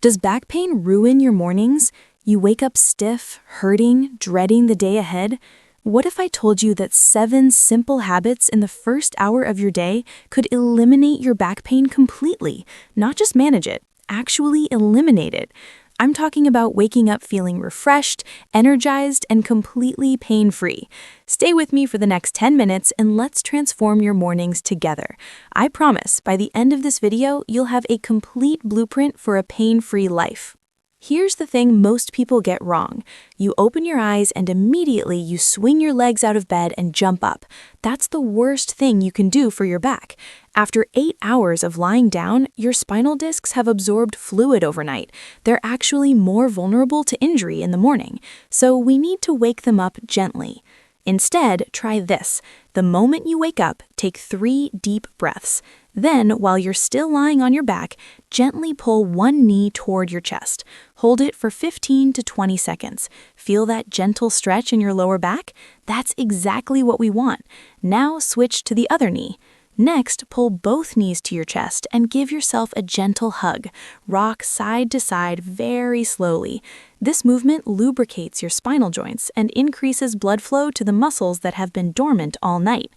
Does back pain ruin your mornings? You wake up stiff, hurting, dreading the day ahead? What if I told you that 7 simple habits in the first hour of your day could eliminate your back pain completely? Not just manage it, actually eliminate it. I'm talking about waking up feeling refreshed, energized, and completely pain-free. Stay with me for the next 10 minutes and let's transform your mornings together. I promise, by the end of this video, you'll have a complete blueprint for a pain-free life. Here's the thing most people get wrong. You open your eyes and immediately you swing your legs out of bed and jump up. That's the worst thing you can do for your back. After 8 hours of lying down, your spinal discs have absorbed fluid overnight. They're actually more vulnerable to injury in the morning, so we need to wake them up gently. Instead, try this. The moment you wake up, take 3 deep breaths. Then, while you're still lying on your back, gently pull one knee toward your chest. Hold it for 15 to 20 seconds. Feel that gentle stretch in your lower back? That's exactly what we want. Now switch to the other knee. Next, pull both knees to your chest and give yourself a gentle hug. Rock side to side very slowly. This movement lubricates your spinal joints and increases blood flow to the muscles that have been dormant all night.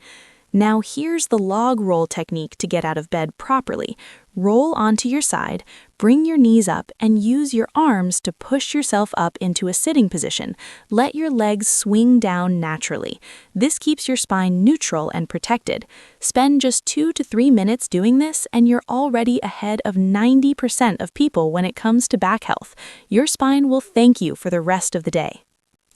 Now here's the log roll technique to get out of bed properly. Roll onto your side, bring your knees up, and use your arms to push yourself up into a sitting position. Let your legs swing down naturally. This keeps your spine neutral and protected. Spend just 2 to 3 minutes doing this, and you're already ahead of 90% of people when it comes to back health. Your spine will thank you for the rest of the day.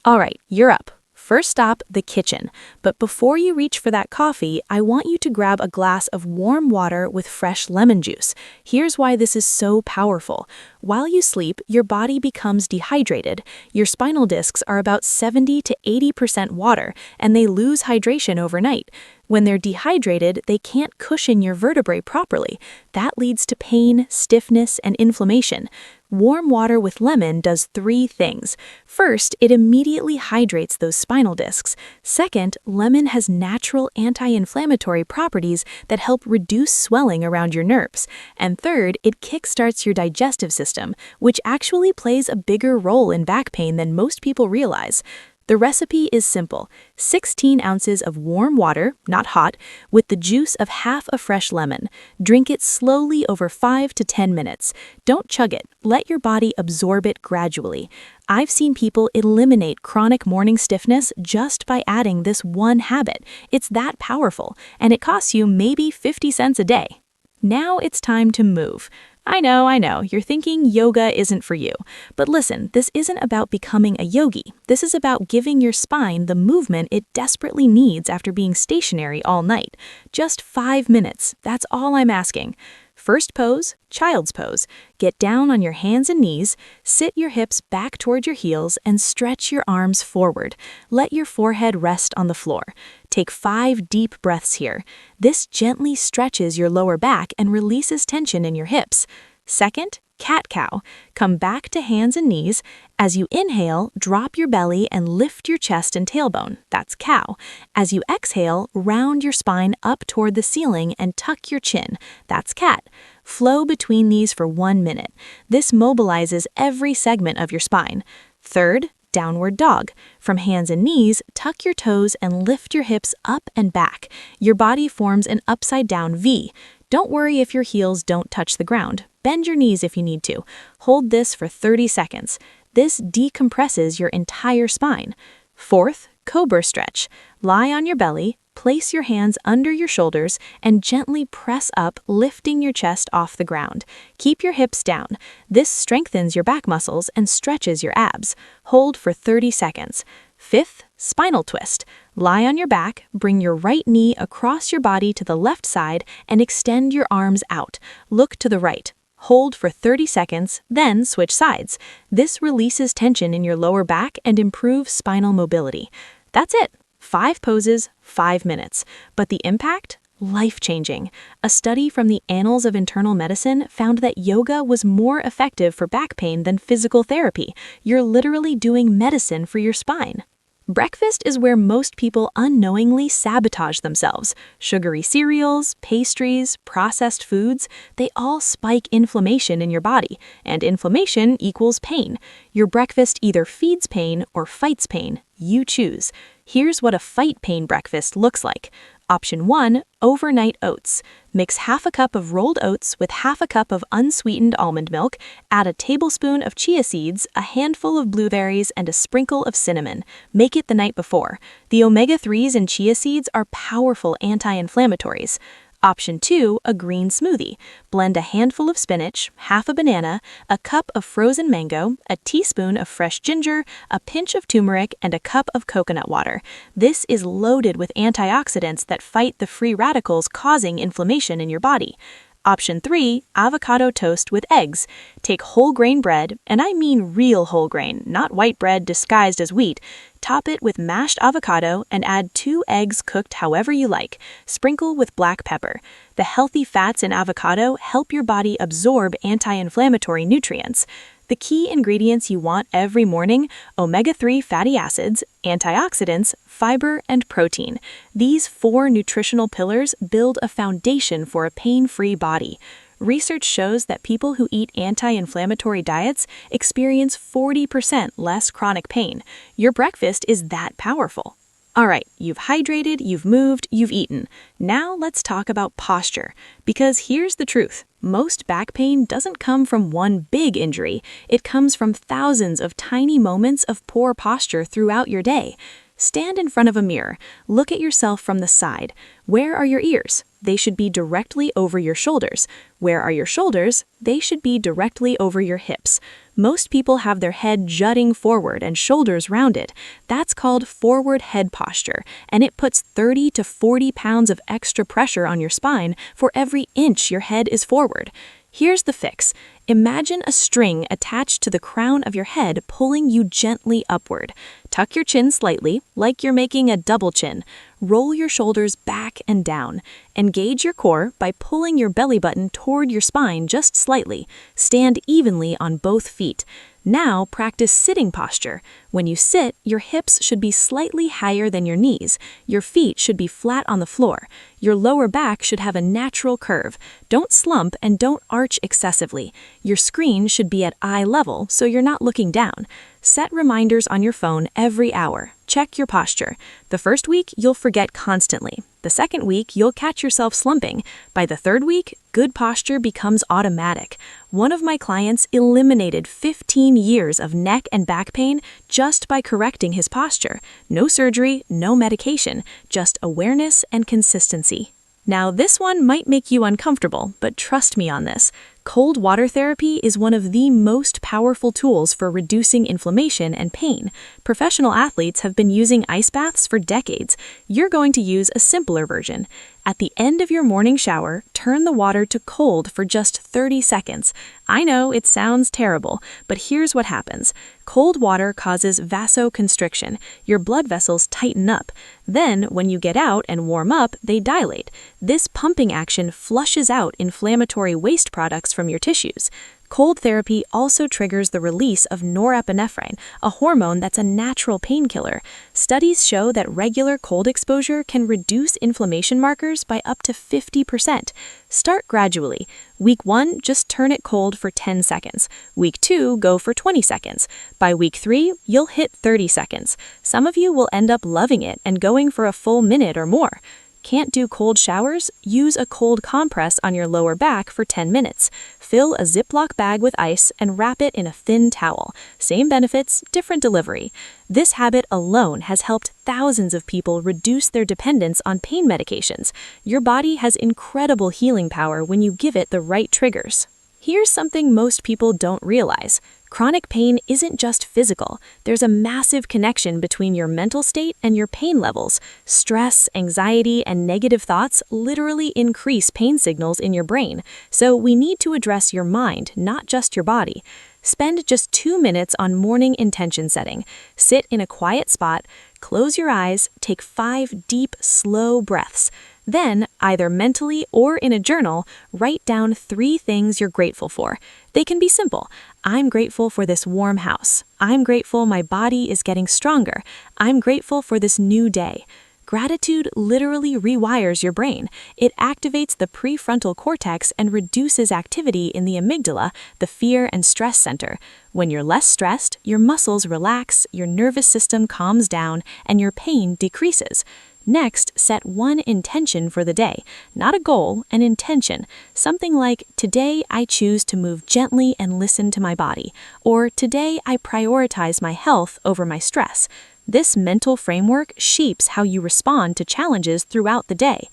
All right, you're up. First stop, the kitchen. But before you reach for that coffee, I want you to grab a glass of warm water with fresh lemon juice. Here's why this is so powerful. While you sleep, your body becomes dehydrated. Your spinal discs are about 70 to 80% water, and they lose hydration overnight. When they're dehydrated, they can't cushion your vertebrae properly. That leads to pain, stiffness, and inflammation. Warm water with lemon does 3 things. First, it immediately hydrates those spinal discs. Second, lemon has natural anti-inflammatory properties that help reduce swelling around your nerves. And third, it kickstarts your digestive system, which actually plays a bigger role in back pain than most people realize. The recipe is simple. 16 ounces of warm water, not hot, with the juice of half a fresh lemon. Drink it slowly over 5 to 10 minutes. Don't chug it. Let your body absorb it gradually. I've seen people eliminate chronic morning stiffness just by adding this one habit. It's that powerful, and it costs you maybe 50 cents a day. Now it's time to move. I know, you're thinking yoga isn't for you. But listen, this isn't about becoming a yogi. This is about giving your spine the movement it desperately needs after being stationary all night. Just 5 minutes, that's all I'm asking. First pose, child's pose. Get down on your hands and knees, sit your hips back toward your heels, and stretch your arms forward. Let your forehead rest on the floor. Take 5 deep breaths here. This gently stretches your lower back and releases tension in your hips. Second, cat-cow. Come back to hands and knees. As you inhale, drop your belly and lift your chest and tailbone. That's cow. As you exhale, round your spine up toward the ceiling and tuck your chin. That's cat. Flow between these for 1 minute. This mobilizes every segment of your spine. Third, downward dog. From hands and knees, tuck your toes and lift your hips up and back. Your body forms an upside-down V. Don't worry if your heels don't touch the ground. Bend your knees if you need to. Hold this for 30 seconds. This decompresses your entire spine. Fourth, cobra stretch. Lie on your belly, place your hands under your shoulders, and gently press up, lifting your chest off the ground. Keep your hips down. This strengthens your back muscles and stretches your abs. Hold for 30 seconds. Fifth, spinal twist. Lie on your back, bring your right knee across your body to the left side, and extend your arms out. Look to the right. Hold for 30 seconds, then switch sides. This releases tension in your lower back and improves spinal mobility. That's it. 5 poses, 5 minutes. But the impact? Life-changing. A study from the Annals of Internal Medicine found that yoga was more effective for back pain than physical therapy. You're literally doing medicine for your spine. Breakfast is where most people unknowingly sabotage themselves. Sugary cereals, pastries, processed foods, they all spike inflammation in your body, and inflammation equals pain. Your breakfast either feeds pain or fights pain. You choose. Here's what a fight pain breakfast looks like. Option 1, overnight oats. Mix half a cup of rolled oats with half a cup of unsweetened almond milk, add a tablespoon of chia seeds, a handful of blueberries, and a sprinkle of cinnamon. Make it the night before. The omega-3s in chia seeds are powerful anti-inflammatories. Option 2, a green smoothie. Blend a handful of spinach, half a banana, a cup of frozen mango, a teaspoon of fresh ginger, a pinch of turmeric, and a cup of coconut water. This is loaded with antioxidants that fight the free radicals causing inflammation in your body. Option 3, avocado toast with eggs. Take whole grain bread, and I mean real whole grain, not white bread disguised as wheat. Top it with mashed avocado and add 2 eggs cooked however you like. Sprinkle with black pepper. The healthy fats in avocado help your body absorb anti-inflammatory nutrients. The key ingredients you want every morning: omega-3 fatty acids, antioxidants, fiber, and protein. These 4 nutritional pillars build a foundation for a pain-free body. Research shows that people who eat anti-inflammatory diets experience 40% less chronic pain. Your breakfast is that powerful. All right, you've hydrated, you've moved, you've eaten. Now let's talk about posture, because here's the truth. Most back pain doesn't come from one big injury. It comes from thousands of tiny moments of poor posture throughout your day. Stand in front of a mirror. Look at yourself from the side. Where are your ears? They should be directly over your shoulders. Where are your shoulders? They should be directly over your hips. Most people have their head jutting forward and shoulders rounded. That's called forward head posture, and it puts 30 to 40 pounds of extra pressure on your spine for every inch your head is forward. Here's the fix. Imagine a string attached to the crown of your head pulling you gently upward. Tuck your chin slightly, like you're making a double chin. Roll your shoulders back and down. Engage your core by pulling your belly button toward your spine just slightly. Stand evenly on both feet. Now practice sitting posture. When you sit, your hips should be slightly higher than your knees. Your feet should be flat on the floor. Your lower back should have a natural curve. Don't slump and don't arch excessively. Your screen should be at eye level so you're not looking down. Set reminders on your phone every hour. Check your posture. The first week, you'll forget constantly. The second week, you'll catch yourself slumping. By the third week, good posture becomes automatic. One of my clients eliminated 15 years of neck and back pain just by correcting his posture. No surgery, no medication, just awareness and consistency. Now, this one might make you uncomfortable, but trust me on this. Cold water therapy is one of the most powerful tools for reducing inflammation and pain. Professional athletes have been using ice baths for decades. You're going to use a simpler version. At the end of your morning shower, turn the water to cold for just 30 seconds. I know it sounds terrible, but here's what happens. Cold water causes vasoconstriction. Your blood vessels tighten up. Then, when you get out and warm up, they dilate. This pumping action flushes out inflammatory waste products from your tissues. Cold therapy also triggers the release of norepinephrine, a hormone that's a natural painkiller. Studies show that regular cold exposure can reduce inflammation markers by up to 50%. Start gradually. Week 1, just turn it cold for 10 seconds. Week 2, go for 20 seconds. By week 3, you'll hit 30 seconds. Some of you will end up loving it and going for a full minute or more. Can't do cold showers? Use a cold compress on your lower back for 10 minutes. Fill a Ziploc bag with ice and wrap it in a thin towel. Same benefits, different delivery. This habit alone has helped thousands of people reduce their dependence on pain medications. Your body has incredible healing power when you give it the right triggers. Here's something most people don't realize. Chronic pain isn't just physical. There's a massive connection between your mental state and your pain levels. Stress, anxiety, and negative thoughts literally increase pain signals in your brain. So we need to address your mind, not just your body. Spend just 2 minutes on morning intention setting. Sit in a quiet spot, close your eyes, take 5 deep, slow breaths. Then, either mentally or in a journal, write down 3 things you're grateful for. They can be simple. I'm grateful for this warm house. I'm grateful my body is getting stronger. I'm grateful for this new day. Gratitude literally rewires your brain. It activates the prefrontal cortex and reduces activity in the amygdala, the fear and stress center. When you're less stressed, your muscles relax, your nervous system calms down, and your pain decreases. Next, set one intention for the day. Not a goal, an intention. Something like, today I choose to move gently and listen to my body. Or today I prioritize my health over my stress. This mental framework shapes how you respond to challenges throughout the day.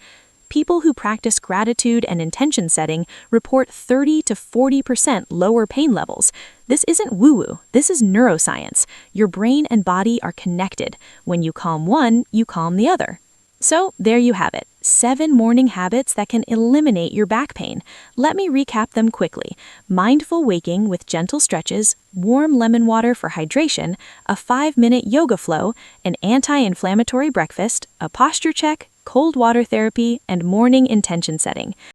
People who practice gratitude and intention setting report 30 to 40% lower pain levels. This isn't woo-woo, this is neuroscience. Your brain and body are connected. When you calm one, you calm the other. So there you have it, 7 morning habits that can eliminate your back pain. Let me recap them quickly. Mindful waking with gentle stretches, warm lemon water for hydration, a 5-minute yoga flow, an anti-inflammatory breakfast, a posture check, cold water therapy, and morning intention setting.